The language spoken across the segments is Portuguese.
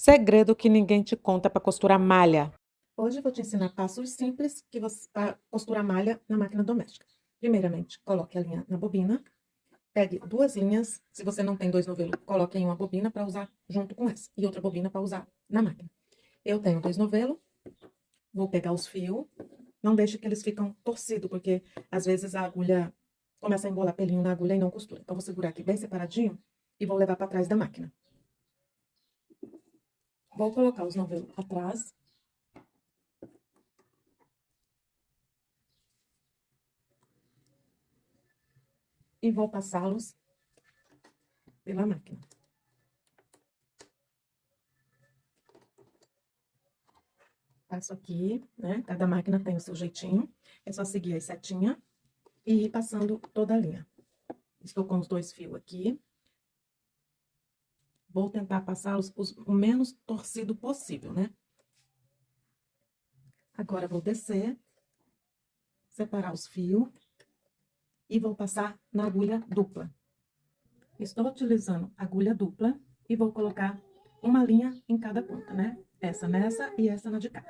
Segredo que ninguém te conta para costurar malha. Hoje eu vou te ensinar passos simples que você para costurar malha na máquina doméstica. Primeiramente, coloque a linha na bobina, pegue duas linhas. Se você não tem dois novelos, coloque em uma bobina para usar junto com essa e outra bobina para usar na máquina. Eu tenho dois novelos, vou pegar os fios. Não deixe que eles ficam torcidos, porque às vezes a agulha começa a embolar pelinho na agulha e não costura. Então, vou segurar aqui bem separadinho e vou levar para trás da máquina. Vou colocar os novelos atrás. E vou passá-los pela máquina. Passo aqui, né? Cada máquina tem o seu jeitinho. É só seguir as setinhas e ir passando toda a linha. Estou com os dois fios aqui. Vou tentar passá-los o menos torcido possível, né? Agora, vou descer, separar os fios e vou passar na agulha dupla. Estou utilizando agulha dupla e vou colocar uma linha em cada ponta, né? Essa nessa e essa na de cá.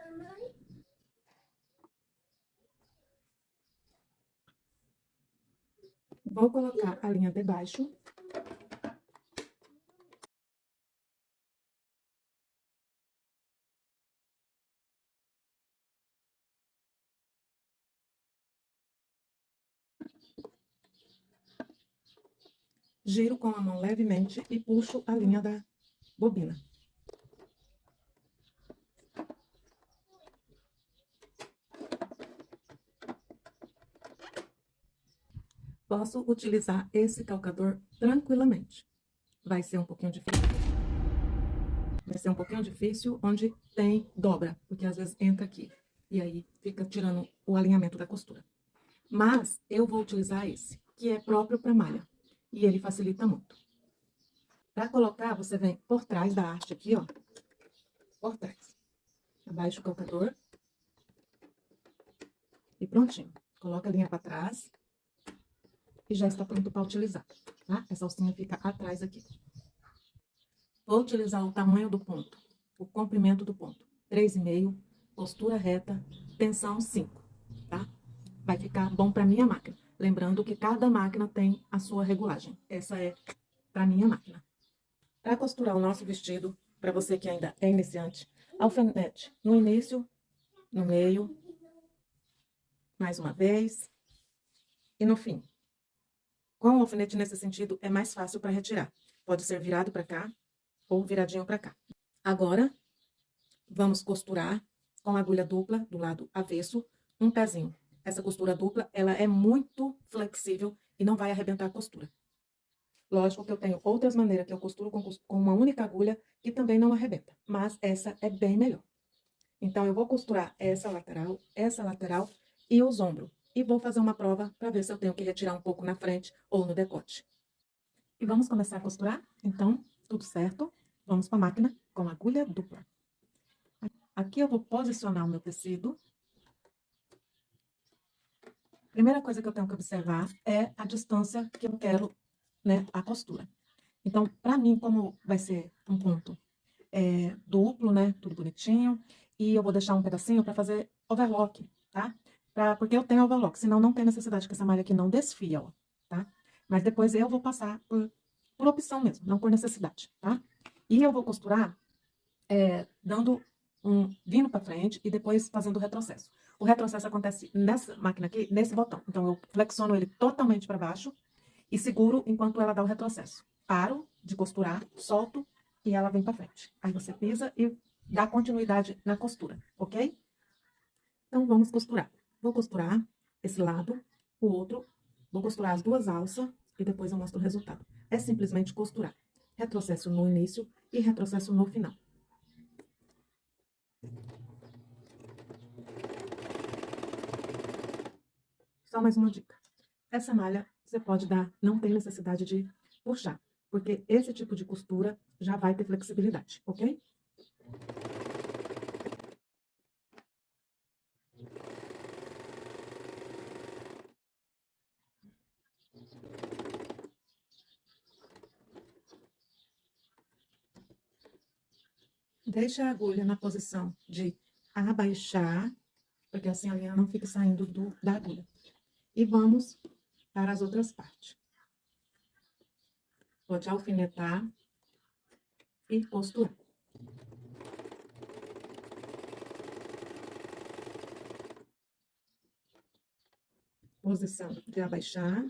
Vou colocar a linha de baixo. Giro com a mão levemente e puxo a linha da bobina. Posso utilizar esse calcador tranquilamente. Vai ser um pouquinho difícil. Vai ser um pouquinho difícil onde tem dobra, porque às vezes entra aqui. E aí fica tirando o alinhamento da costura. Mas eu vou utilizar esse, que é próprio para malha. E ele facilita muito. Para colocar, você vem por trás da haste aqui, ó. Por trás. Abaixa o calcador. E prontinho. Coloca a linha para trás. E já está pronto para utilizar, tá? Essa alcinha fica atrás aqui. Vou utilizar o tamanho do ponto, o comprimento do ponto. 3,5, postura reta, tensão 5, tá? Vai ficar bom para minha máquina. Lembrando que cada máquina tem a sua regulagem. Essa é para minha máquina. Para costurar o nosso vestido, para você que ainda é iniciante, alfinete no início, no meio, mais uma vez, e no fim. Com o alfinete nesse sentido, é mais fácil para retirar. Pode ser virado para cá ou viradinho para cá. Agora, vamos costurar com agulha dupla do lado avesso, um pezinho. Essa costura dupla, ela é muito flexível e não vai arrebentar a costura. Lógico que eu tenho outras maneiras que eu costuro com uma única agulha que também não arrebenta, mas essa é bem melhor. Então, eu vou costurar essa lateral e os ombros. E vou fazer uma prova para ver se eu tenho que retirar um pouco na frente ou no decote. E vamos começar a costurar? Então, tudo certo. Vamos para a máquina com agulha dupla. Aqui eu vou posicionar o meu tecido. Primeira coisa que eu tenho que observar é a distância que eu quero, né, a costura. Então, para mim, como vai ser um ponto duplo, né, tudo bonitinho, e eu vou deixar um pedacinho para fazer overlock, tá? Porque eu tenho overlock, senão não tem necessidade, que essa malha aqui não desfia, ó, tá? Mas depois eu vou passar por opção mesmo, não por necessidade, tá? E eu vou costurar dando vindo para frente e depois fazendo o retrocesso. O retrocesso acontece nessa máquina aqui, nesse botão. Então, eu flexiono ele totalmente para baixo e seguro enquanto ela dá o retrocesso. Paro de costurar, solto e ela vem para frente. Aí você pisa e dá continuidade na costura, ok? Então, vamos costurar. Vou costurar esse lado, o outro. Vou costurar as duas alças e depois eu mostro o resultado. É simplesmente costurar. Retrocesso no início e retrocesso no final. Só mais uma dica. Essa malha você pode dar, não tem necessidade de puxar, porque esse tipo de costura já vai ter flexibilidade, ok? Deixa a agulha na posição de abaixar, porque assim a linha não fica saindo da agulha. E vamos para as outras partes. Pode alfinetar e costurar. Posição de abaixar.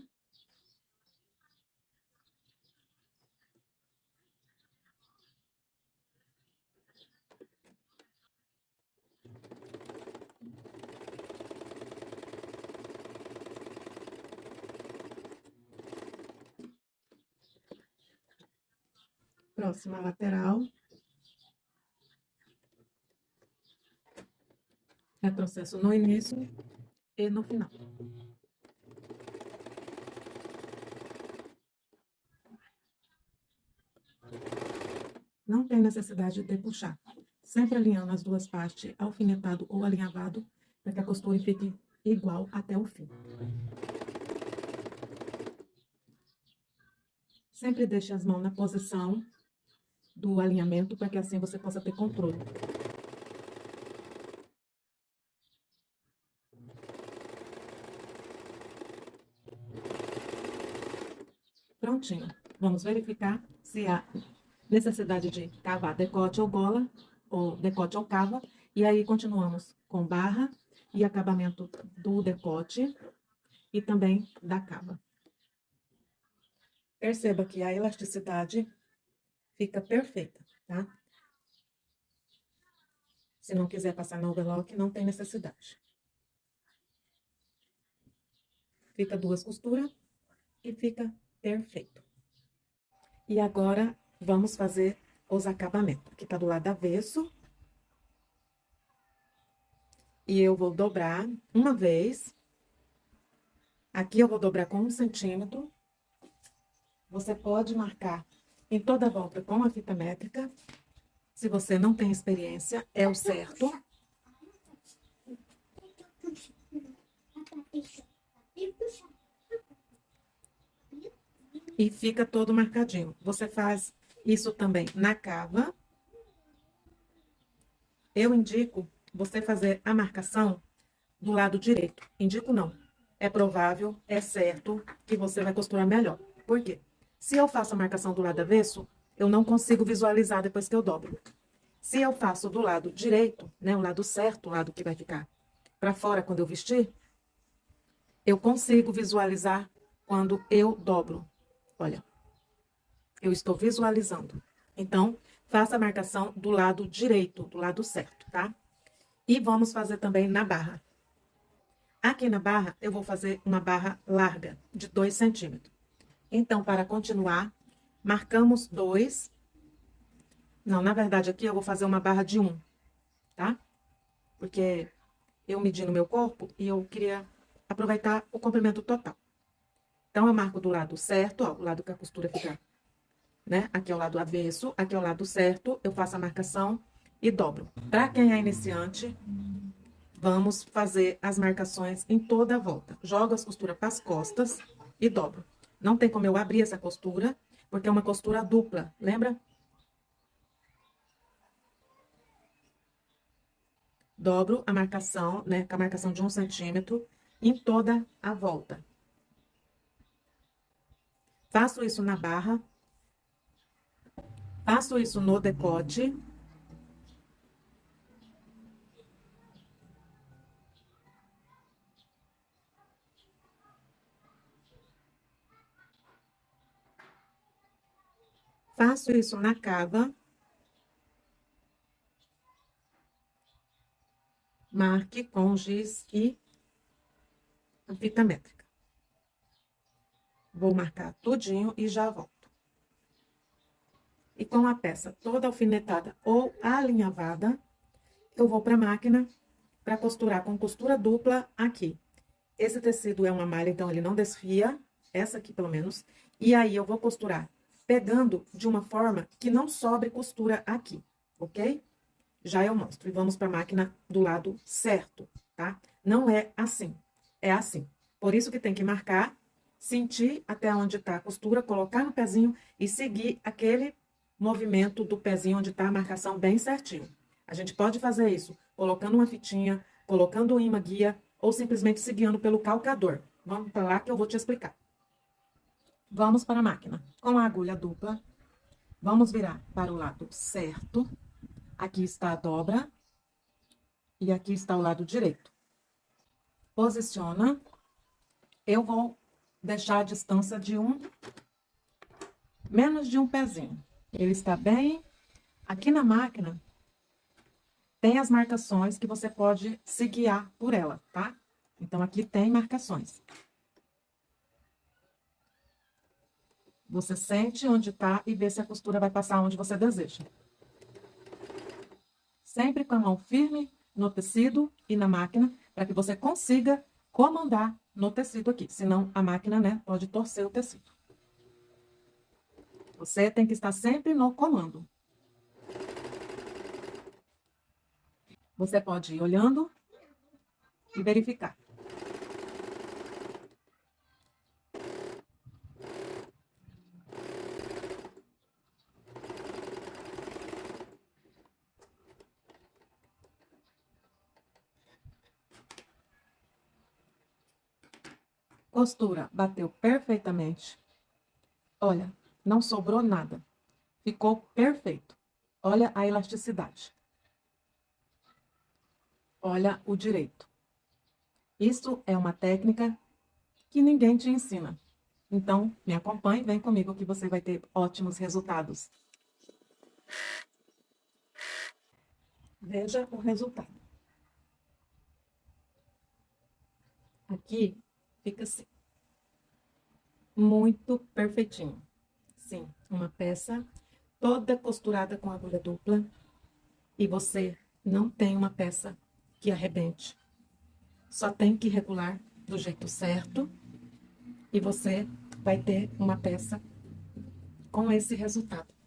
Próxima lateral. Retrocesso no início e no final. Não tem necessidade de puxar. Sempre alinhando as duas partes, alfinetado ou alinhavado, para que a costura fique igual até o fim. Sempre deixe as mãos na posição do alinhamento, para que assim você possa ter controle. Prontinho. Vamos verificar se há necessidade de cavar decote ou gola, ou decote ou cava. E aí continuamos com barra e acabamento do decote e também da cava. Perceba que a elasticidade fica perfeita, tá? Se não quiser passar no overlock, não tem necessidade. Fica duas costuras e fica perfeito. E agora, vamos fazer os acabamentos. Aqui tá do lado avesso. E eu vou dobrar uma vez. Aqui eu vou dobrar com 1 centímetro. Você pode marcar em toda a volta com a fita métrica. Se você não tem experiência, é o certo. E fica todo marcadinho. Você faz isso também na cava. Eu indico você fazer a marcação do lado direito. Indico não. É provável, é certo que você vai costurar melhor. Por quê? Se eu faço a marcação do lado avesso, eu não consigo visualizar depois que eu dobro. Se eu faço do lado direito, né, o lado certo, o lado que vai ficar para fora quando eu vestir, eu consigo visualizar quando eu dobro. Olha, eu estou visualizando. Então, faça a marcação do lado direito, do lado certo, tá? E vamos fazer também na barra. Aqui na barra, eu vou fazer uma barra larga, de 2 centímetros. Então, para continuar, marcamos 2. Não, na verdade, aqui eu vou fazer uma barra de 1, tá? Porque eu medi no meu corpo e eu queria aproveitar o comprimento total. Então, eu marco do lado certo, ó, o lado que a costura fica, né? Aqui é o lado avesso, aqui é o lado certo, eu faço a marcação e dobro. Para quem é iniciante, vamos fazer as marcações em toda a volta. Jogo as costuras para as costas e dobro. Não tem como eu abrir essa costura, porque é uma costura dupla, lembra? Dobro a marcação, né, com a marcação de 1 centímetro em toda a volta. Faço isso na barra. Faço isso no decote. Faço isso na cava. Marque com giz e a fita métrica. Vou marcar tudinho e já volto. E com a peça toda alfinetada ou alinhavada, eu vou para a máquina para costurar com costura dupla aqui. Esse tecido é uma malha, então ele não desfia, essa aqui pelo menos. E aí eu vou costurar pegando de uma forma que não sobre costura aqui, ok? Já eu mostro. E vamos para a máquina do lado certo, tá? Não é assim, é assim. Por isso que tem que marcar, sentir até onde tá a costura, colocar no pezinho e seguir aquele movimento do pezinho onde está a marcação bem certinho. A gente pode fazer isso colocando uma fitinha, colocando um imã guia ou simplesmente se guiando pelo calcador. Vamos para lá que eu vou te explicar. Vamos para a máquina. Com a agulha dupla, vamos virar para o lado certo. Aqui está a dobra e aqui está o lado direito. Posiciona. Eu vou deixar a distância de menos de um pezinho. Ele está bem. Aqui na máquina tem as marcações que você pode se guiar por ela, tá? Então, aqui tem marcações. Você sente onde tá e vê se a costura vai passar onde você deseja. Sempre com a mão firme no tecido e na máquina, para que você consiga comandar no tecido aqui. Senão, a máquina, né, pode torcer o tecido. Você tem que estar sempre no comando. Você pode ir olhando e verificar. Costura bateu perfeitamente. Olha, não sobrou nada. Ficou perfeito. Olha a elasticidade. Olha o direito. Isso é uma técnica que ninguém te ensina. Então, me acompanhe, vem comigo que você vai ter ótimos resultados. Veja o resultado. Aqui fica assim. Muito perfeitinho. Sim, uma peça toda costurada com agulha dupla. E você não tem uma peça que arrebente. Só tem que regular do jeito certo. E você vai ter uma peça com esse resultado.